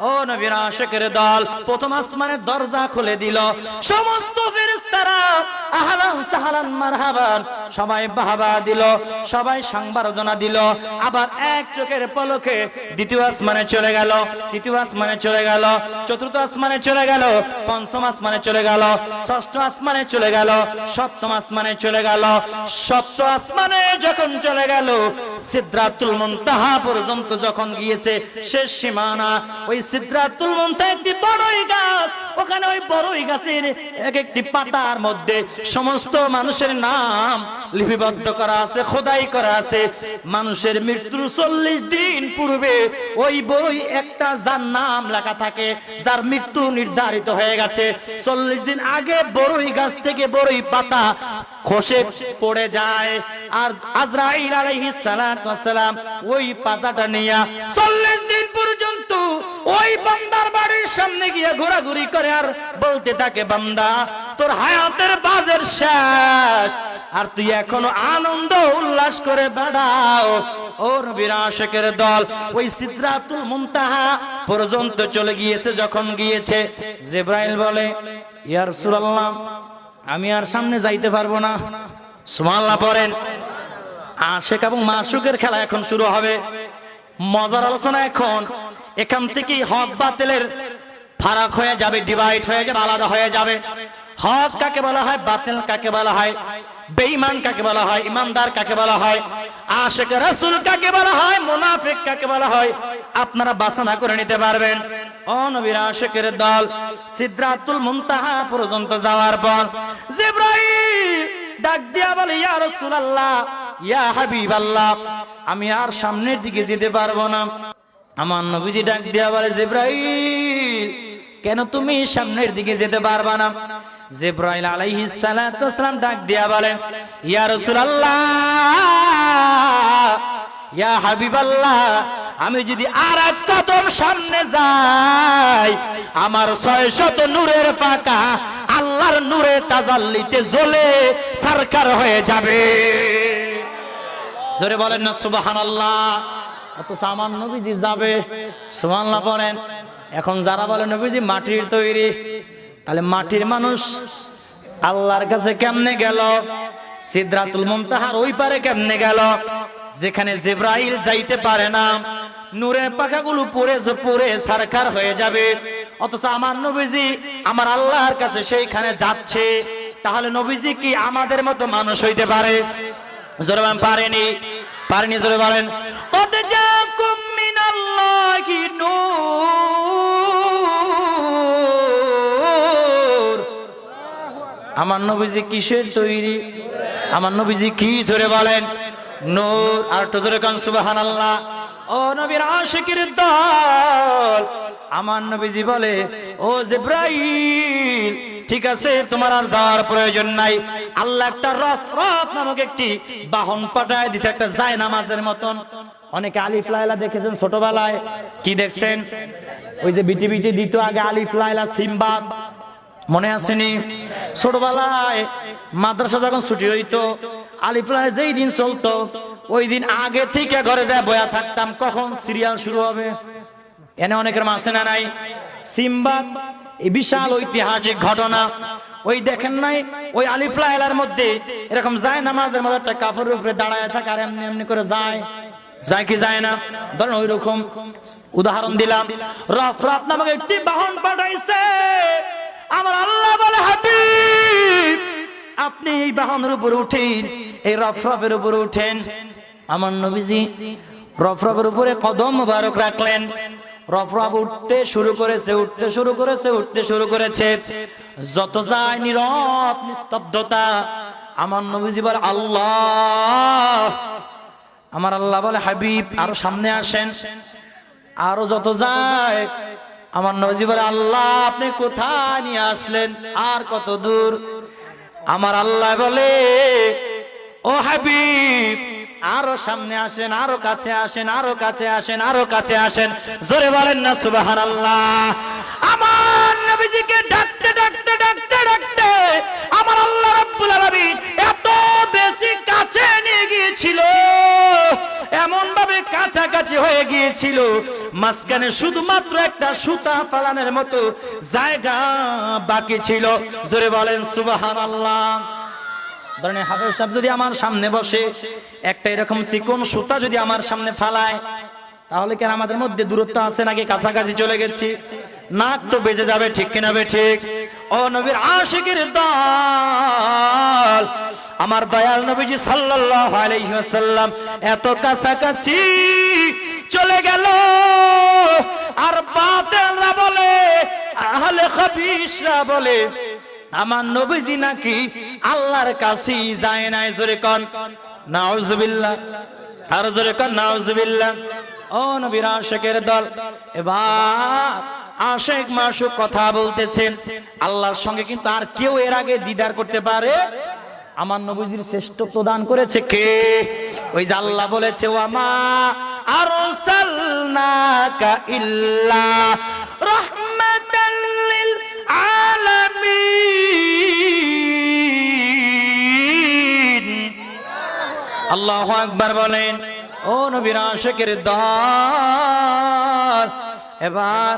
ও নবীর আশিকের দল, প্রথম আসমানের দরজা খুলে দিল। সমস্ত ফেরেশতারা আহলান সাহলান মারহাবান সবাই বাহবা দিল, সবাই সংবর্ধনা দিল। আবার এক চোখের পলকে দ্বিতীয় আসমানে চলে গেল, তৃতীয় আসমানে চলে গেল, চতুর্থ আসমানে চলে গেল, পঞ্চম আসমানে চলে গেল, ষষ্ঠ আসমানে চলে গেল, সপ্তম আসমানে চলে গেল। সপ্তম আসমানে যখন চলে গেল, সিদরাতুল মুনতাহা পর্যন্ত যখন গিয়েছে, শেষ সীমানা ওই সিদরাতুল মুনতাহা একটি বড়ই গাছ, ওখানে ওই বড়ই গাছের এক একটি পাতার মধ্যে সমস্ত মানুষের নাম লিপিবদ্ধ করা আছে, খোদাই করা আছে। মানুষের মৃত্যুর 40 দিন পূর্বে ওই বই একটা যার নাম লেখা থাকে, যার মৃত্যু নির্ধারিত হয়ে গেছে, 40 দিন আগে বড়ই গাছ থেকে বড়ই পাতা খসে পড়ে যায়। আর আজরাইল আলাইহিস সালাতু ওয়াস সালাম ওই পাতাটা নিয়ে 40 দিন পর্যন্ত ওই বান্দার বাড়ির সামনে গিয়ে ঘোরাঘুরি করে আর বলতে থাকে, বান্দা তোর হায়াতের বাজের শেষ, আর তুই এখনো আনন্দ উল্লাস করে বেড়াও। ও নবীর আশিকের দল, ওই সিদরাতুল মুনতাহা পর্যন্ত চলে গিয়েছে। যখন গিয়েছে, জিবরাইল বলে, ইয়া রাসূলুল্লাহ আমি আর সামনে যাইতে পারবো না। সুবহানাল্লাহ পড়েন। আশিক এবং মাশুকের খেলা এখন শুরু হবে। মজার আলোচনা এখন এখান থেকে হক বাতিলের ফারাক হয়ে যাবে, ডিভাইড হয়ে যাবে, আলাদা হয়ে যাবে। হক কাকে বলা হয়, বাতিল কাকে বলা হয়, বেঈমান কাকে বলা হয়, ইমানদার কাকে বলা হয়, আশিক রাসূল কাকে বলা হয়, মুনাফিক কাকে বলা হয়, আপনারা বাছনা করে নিতে পারবেন। ও নবীর আশিকের দল, সিদরাতুল মুনতাহা পর্যন্ত যাওয়ার পর জিবরাইল ডাক দিয়া বলে, ইয়া রাসূলুল্লাহ, ইয়া হাবিবাল্লাহ, আমি আর সামনের দিকে যেতে পারবো না। আমার নবীজি ডাক দিয়া বলে, জিবরাইল কেন তুমি সামনের দিকে যেতে পারবা না? জিবরাইল আলাইহিস সালাতু ওয়াস সালাম ডাক দিয়া বলেন, ইয়া রাসূলুল্লাহ, ইয়া হাবিবাল্লাহ, আমি যদি আর এক কদম সামনে যাই, আমার 600 নূরের পাকা আল্লাহর নূরে তাজাল্লিতে জ্বলে সরকার হয়ে যাবে। জোরে বলেন না সুবহানাল্লাহ। অথচ আমার নবীজি যাবে। সুবহানাল্লাহ পড়েন। এখন যারা বলে নবীজি মাটির তৈরি, তাহলে মাটির মানুষ আল্লাহর কাছে কেমনে গেল? সিদরাতুল মুনতাহার ওই পারে কেমনে গেল যেখানে জিবরাইল যাইতে পারে না? নূরের পাখাগুলো পড়ে সরকার হয়ে যাবে। অথচ আমার নবীজি আমার আল্লাহর কাছে সেইখানে যাচ্ছে। তাহলে নবীজি কি আমাদের মতো মানুষ হইতে পারে? জোরে বলেন পারেনি? পারেনি? জোরে বলেন। কদ জাকুম মিনাল্লাহি নূর। আমার নবীজি কিসের তৈরি? আমার নবীজি কি? জোরে বলেন। নূর। আর একটু জোরে কান সুবহানাল্লাহ। ও নবীর আশিকের দল, আমার নবীজি বলে, ও জিবরাইল ঠিক আছে, তোমার আর যাওয়ার প্রয়োজন নাই। আল্লাহ একটা রফরফ নামক একটি বাহন পাঠায় দিছে, একটা জায়নামাজের মতন। অনেকে আলিফ লায়লা দেখেছেন ছোটবেলায়। কি দেখছেন? ওই যে বিটি দিত আগে আলিফ লায়লা সিম্বাদ, মনে আসেনি? ছোটবেলায় মাদ্রাসা যখন ছুটি হইতো, আলিফ লায়লা যেই দিন চলতো, ওই দিন আগে থেকে ঘরে যায় বয়া থাকতাম, কখন সিরিয়াল শুরু হবে। এনে অনেকের মাসে না নাই সিম্বাদ, এই বিশাল ঐতিহাসিক ঘটনা। ওই দেখেন নাই, ওই আলিফ লায়লার মধ্যে এরকম যায় নামাজের মধ্যে একটা কাফের উপরে দাঁড়ায় থাকে, আর এমনি এমনি করে যায় কি যায় না? ধরেন ওই রকম উদাহরণ দিলাম। রফরফ নামক একটি বাহন পাঠাইছে। আমার আল্লাহ বলে, হাবিব আপনি এই বাহনের উপরে উঠেন, এই রফরফের উপরে উঠেন। আমার নবীজি রফরফের উপরে কদম মোবারক রাখলেন। রফরফ উঠতে শুরু করেছে। যত যায় নীরব নিস্তব্ধতা। আমার নবীজি বলে, আল্লাহ। আমার আল্লাহ বলে, হাবিব আরো সামনে আসেন। আরো যত যায়, আমার নবীজি বলে, আল্লাহ আপনি কোথায় নিয়ে আসলেন? আর কত দূর? আমার আল্লাহ বলে, ও হাবিব আরো সামনে আসেন, আরো কাছে আসেন, আরো কাছে আসেন, আরো কাছে আসেন। জোরে বলেন না সুবহানাল্লাহ। আমার নবীজিকে ডাকতে আমার আল্লাহ রাব্বুল আলামিন এত বেশি কাছে নিয়ে গিয়েছিল, এমন ভাবে কাছাকাছি হয়ে গিয়েছিল, মাঝখানে শুধুমাত্র একটা সুতা ফালানোর মতো জায়গা বাকি ছিল। জোরে বলেন সুবহানাল্লাহ। ধরেন হাফেজ সাহেব যদি আমার সামনে বসে, একটা এরকম চিকন সুতা যদি আমার সামনে ফালায়, তাহলে কেন আমাদের মধ্যে দূরত্ব আছে নাকি কাছাকাছি চলে গেছি? নাক তো বেজে যাবে, ঠিক কিনা বে ঠিক? ও নবীর আশিকের দল, আমার দয়াল নবীজি সাল্লাল্লাহু আলাইহি ওয়াসাল্লাম এত কাছাকাছি চলে গেল, আর বাতিলরা বলে, আহলে হাদিসরা বলে আমার নবীজি নাকি আল্লাহর কাছেই যায় নাই। জোরে কোন নাউজুবিল্লাহ, আর জোরে কোন নাউজুবিল্লাহ। ও নবীর আশিকের দল, এবার আশিক মাশুক কথা বলতেছেন। আল্লাহর সঙ্গে কিন্তু আর কেউ এর আগে দিদার করতে পারে? আমার নবীজির শ্রেষ্ঠত্ব দান করেছে কে? ওই যে আল্লাহ বলেছে, ওয়ামা আরসালনাকা ইল্লা রাহমাতাল লিল আলামিন। আল্লাহু আকবার বলেন। ও নবীর আশিকের দল, এবার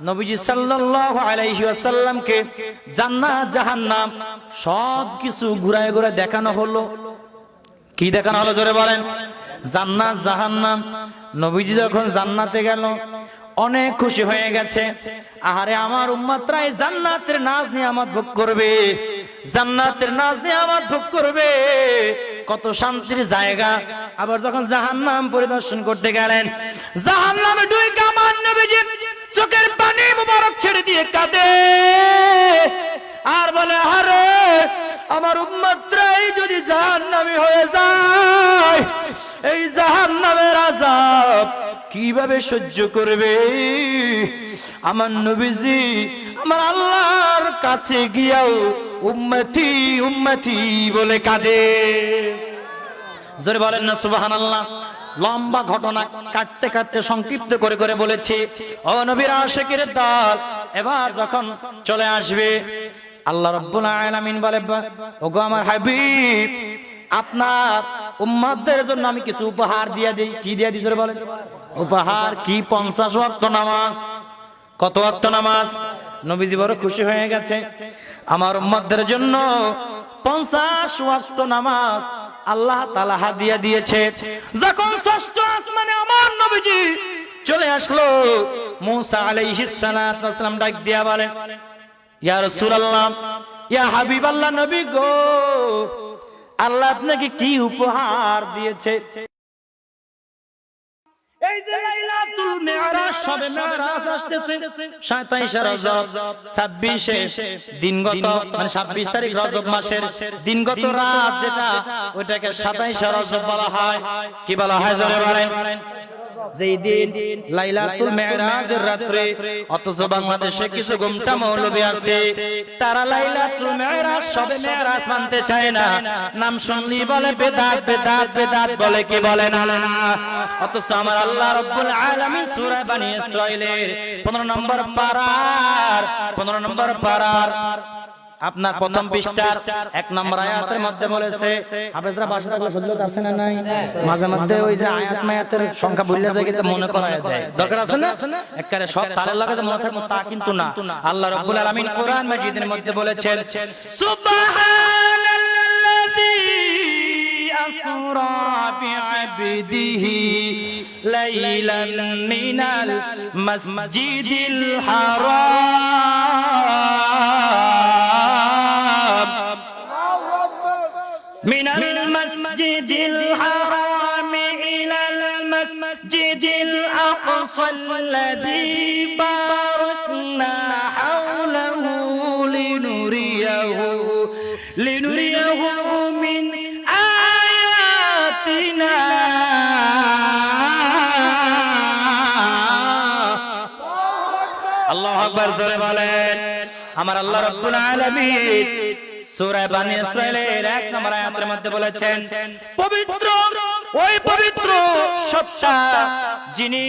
নবীজি সাল্লাল্লাহু আলাইহি ওয়াসাল্লামকে জান্নাত জাহান্নাম সব কিছু ঘুরায় ঘুরায় দেখানো হলো। কি দেখানো হলো জোরে বলেন? জান্নাত জাহান্নাম। নবীজি যখন জান্নাতে গেল অনেক খুশি হয়ে গেছে। আহারে আমার উম্মতরাই জান্নাতের নাজ নিয়ামত ভোগ করবে, জান্নাতের নাজ নিয়ামত ভোগ করবে, কত শান্তির জায়গা। আবার যখন জাহান্নাম পরিদর্শন করতে গেলেন, জাহান্নামে ঢুকে আমার নবীজি চোখের পানি মুবারক ছেড়ে দিয়ে কাঁদে আর বলে, আরে আমার উম্মতরাই যদি জাহান্নামী হয়ে যায়, এই জাহান্নামের আযাব কিভাবে সহ্য করবে? আমার নবীজি আমার আল্লাহর কাছে গিয়াও উম্মতি উম্মতি বলে কাঁদে। জোরে বলেন না সুবহানাল্লাহ। লম্বা ঘটনা কাটতে কাটতে সংক্ষিপ্ত করে করে বলেছি। ও নবীর আশিকের দল, এবার যখন চলে আসবে, আল্লাহ রাব্বুল আলামিন বলে, ওগো আমার হাবিব, আপনার উম্মতদের জন্য আমি কিছু উপহার দিয়ে দেই। কি দিয়ে দিই জোরে বলেন? উপহার কি? 50 ওয়াক্ত নামাজ। কত ওয়াক্ত নামাজ? নবীজি বড় খুশি হয়ে গেছে, আমার উম্মতদের জন্য 50 ওয়াক্ত নামাজ আল্লাহ তাআলা হাদিয়া দিয়েছে। যখন ষষ্ঠ আসমানে আমার নবীজি চলে আসলো, মুসা আলাইহিস সালাতু ওয়াস সালাম ডাক দিয়া বলে, ইয়া রাসূলুল্লাহ, ইয়া হাবিবাল্লাহ, নবী গো, আল্লাহ আপনাকে কি উপহার দিয়েছে? এই যে লাইলাতুল মিরাজ, শবে মিরাজ আসতেছে 27 রজব, 26 দিনগত মানে 26 তারিখ রজব মাসের দিনগত রাত যেটা, ওইটাকে 27 রজব বলা হয়। কি বলা হয় জোরে বলেন? যেই দিন লাইলাতুল মিরাজের রাত্রে। অথচ বাংলাদেশে কিছু গুমটা মৌলবী আছে, তারা লাইলাতুল মিরাজ শবে মিরাজ মানতে চায় না। নাম শুনলি বলে বেদাত বেদাত বেদাত বলে, কি বলে না? অথচ আমার আল্লাহ রাব্বুল আলামিন সূরা বনী ইসরাঈলের 15 নম্বর পারার আপনার প্রথম পৃষ্ঠার 1 নম্বর আয়াতের মধ্যে বলেছে, হাফেজরা বাসা থাকলে ফজিলত আছে না নাই? মাঝে মধ্যে ওই যে আয়াত মায়াতের সংখ্যা ভুলে যায়, কিন্তু মনে করায় দেয়, দরকার আছে না? একবারে সব তালের লাগে মনে থাকবে তা কিন্তু না। আল্লাহ রাব্বুল আলামিন কোরআন মাজিদের মধ্যে বলেছেন, সুবহানাল্লাযী আসরা বিআবদিহি লাইলান মিনাল মাসজিদিল হারাম من المسجد الحرام إلى المسجد الأقصى الذي باركنا حوله لنريه من آياتنا الله أكبر سورة বলেন আমার আল্লাহ রাব্বুল আলামিন সূরা বনী ইসরাঈলের 1 নম্বর আয়াতের মধ্যে বলেছেন, পবিত্র ওই পবিত্র সত্তা যিনি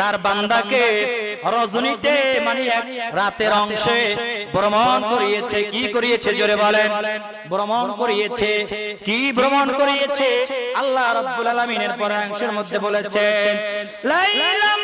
তার বান্দাকে রজনীতে মানে এক রাতের অংশে ভ্রমণ করিয়েছে। কি করিয়েছে জোরে বলেন? ভ্রমণ করিয়েছে। কি ভ্রমণ করিয়েছে? আল্লাহ রাব্বুল আলামিনের পরাংশের মধ্যে বলেছেন লাইলাম